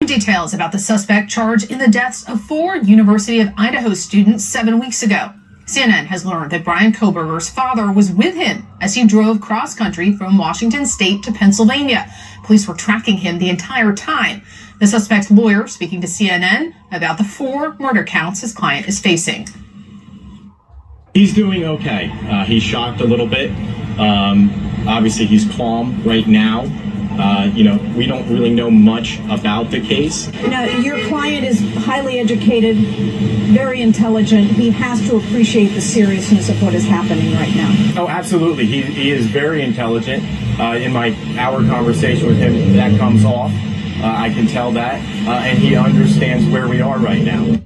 Details about the suspect charged in the deaths of 4 University of Idaho students 7 weeks ago. CNN has learned that Bryan Kohberger's father was with him as he drove cross-country from Washington State to Pennsylvania. Police were tracking him the entire time. The suspect's lawyer speaking to CNN about the 4 murder counts his client is facing. He's doing okay. He's shocked a little bit. Obviously, he's calm right now. We don't really know much about the case. Now, your client is highly educated, very intelligent. He has to appreciate the seriousness of what is happening right now. Oh, absolutely. He is very intelligent. In my hour conversation with him, that comes off. I can tell that. And he understands where we are right now.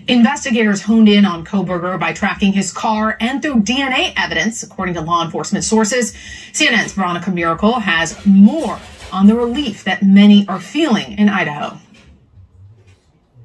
Investigators honed in on Kohberger by tracking his car and through DNA evidence, according to law enforcement sources. CNN's Veronica Miracle has more on the relief that many are feeling in Idaho.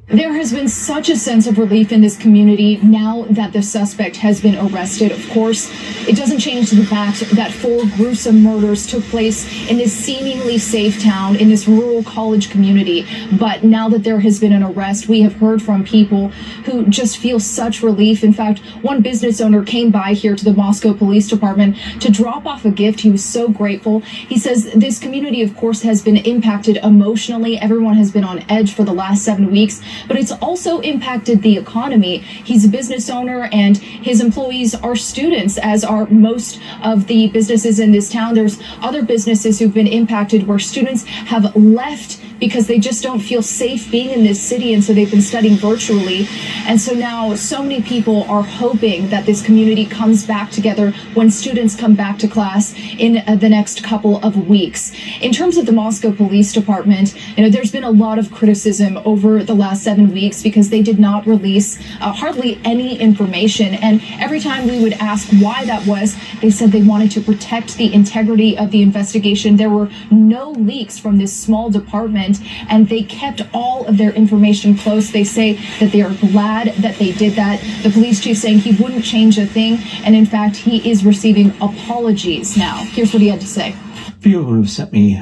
There has been such a sense of relief in this community now that the suspect has been arrested. Of course, it doesn't change the fact that 4 gruesome murders took place in this seemingly safe town, in this rural college community. But now that there has been an arrest, we have heard from people who just feel such relief. In fact, one business owner came by here to the Moscow Police Department to drop off a gift. He was so grateful. He says this community, of course, has been impacted emotionally. Everyone has been on edge for the last 7 weeks. But it's also impacted the economy. He's a business owner and his employees are students, as are most of the businesses in this town. There's other businesses who've been impacted where students have left because they just don't feel safe being in this city, and so they've been studying virtually. And so now so many people are hoping that this community comes back together when students come back to class in the next couple of weeks. In terms of the Moscow Police Department, there's been a lot of criticism over the last 7 weeks because they did not release hardly any information. And every time we would ask why that was, they said they wanted to protect the integrity of the investigation. There were no leaks from this small department, and they kept all of their information close. They say that they are glad that they did that. The police chief saying he wouldn't change a thing, and in fact, he is receiving apologies now. Here's what he had to say. A few of them have sent me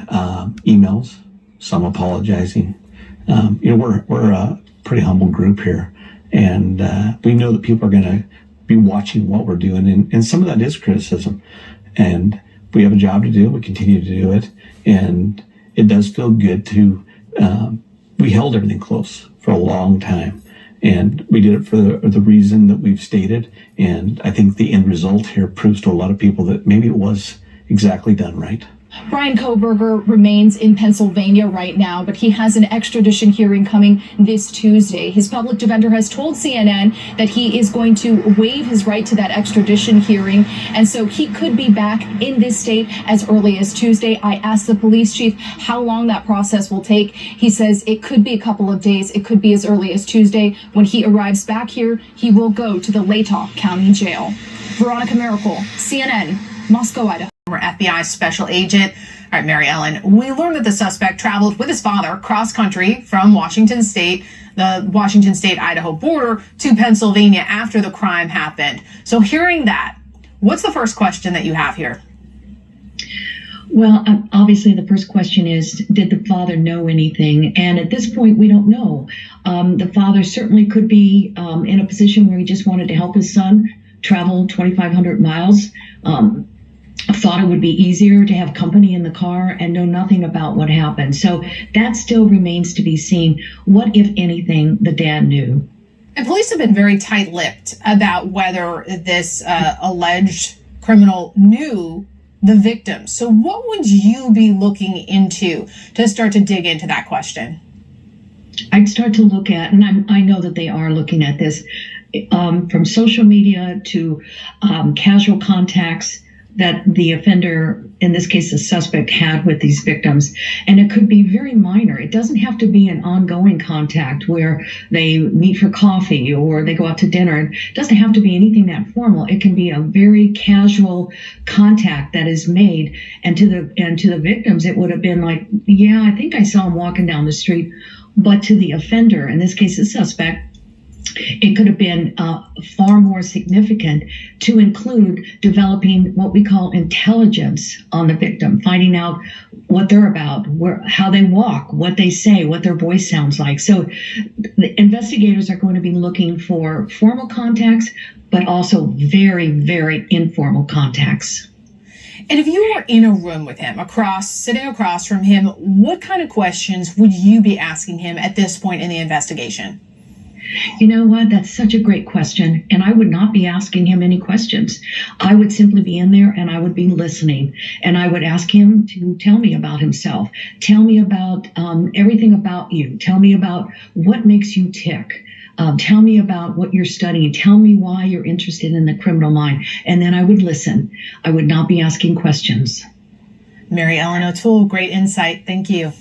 emails, some apologizing. We're a pretty humble group here, and we know that people are going to be watching what we're doing, and some of that is criticism, and we have a job to do. We continue to do it, and it does feel good to, we held everything close for a long time, and we did it for the reason that we've stated, and I think the end result here proves to a lot of people that maybe it was exactly done right. Bryan Kohberger remains in Pennsylvania right now, but he has an extradition hearing coming this Tuesday. His public defender has told CNN that he is going to waive his right to that extradition hearing, and so he could be back in this state as early as Tuesday. I asked the police chief how long that process will take. He says it could be a couple of days. It could be as early as Tuesday. When he arrives back here, he will go to the Latah County Jail. Veronica Miracle, CNN, Moscow, Idaho. Former FBI special agent. All right, Mary Ellen, we learned that the suspect traveled with his father cross-country from Washington State, the Washington State-Idaho border, to Pennsylvania after the crime happened. So hearing that, what's the first question that you have here? Well, obviously the first question is, did the father know anything? And at this point, we don't know. The father certainly could be in a position where he just wanted to help his son travel 2,500 miles. Thought it would be easier to have company in the car and know nothing about what happened. So that still remains to be seen. What, if anything, the dad knew? And police have been very tight-lipped about whether this alleged criminal knew the victim. So what would you be looking into to start to dig into that question? I'd start to look at, and I know that they are looking at this, from social media to casual contacts that the offender, in this case the suspect, had with these victims. And it could be very minor. It doesn't have to be an ongoing contact where they meet for coffee or they go out to dinner. It doesn't have to be anything that formal. It can be a very casual contact that is made. And to the victims, it would have been like, yeah, I think I saw him walking down the street. But to the offender, in this case the suspect, It could have been far more significant to include developing what we call intelligence on the victim, finding out what they're about, how they walk, what they say, what their voice sounds like. So the investigators are going to be looking for formal contacts, but also very, very informal contacts. And if you were in a room with him, sitting across from him, what kind of questions would you be asking him at this point in the investigation? You know what? That's such a great question. And I would not be asking him any questions. I would simply be in there and I would be listening. And I would ask him to tell me about himself. Tell me about everything about you. Tell me about what makes you tick. Tell me about what you're studying. Tell me why you're interested in the criminal mind. And then I would listen. I would not be asking questions. Mary Ellen O'Toole, great insight. Thank you.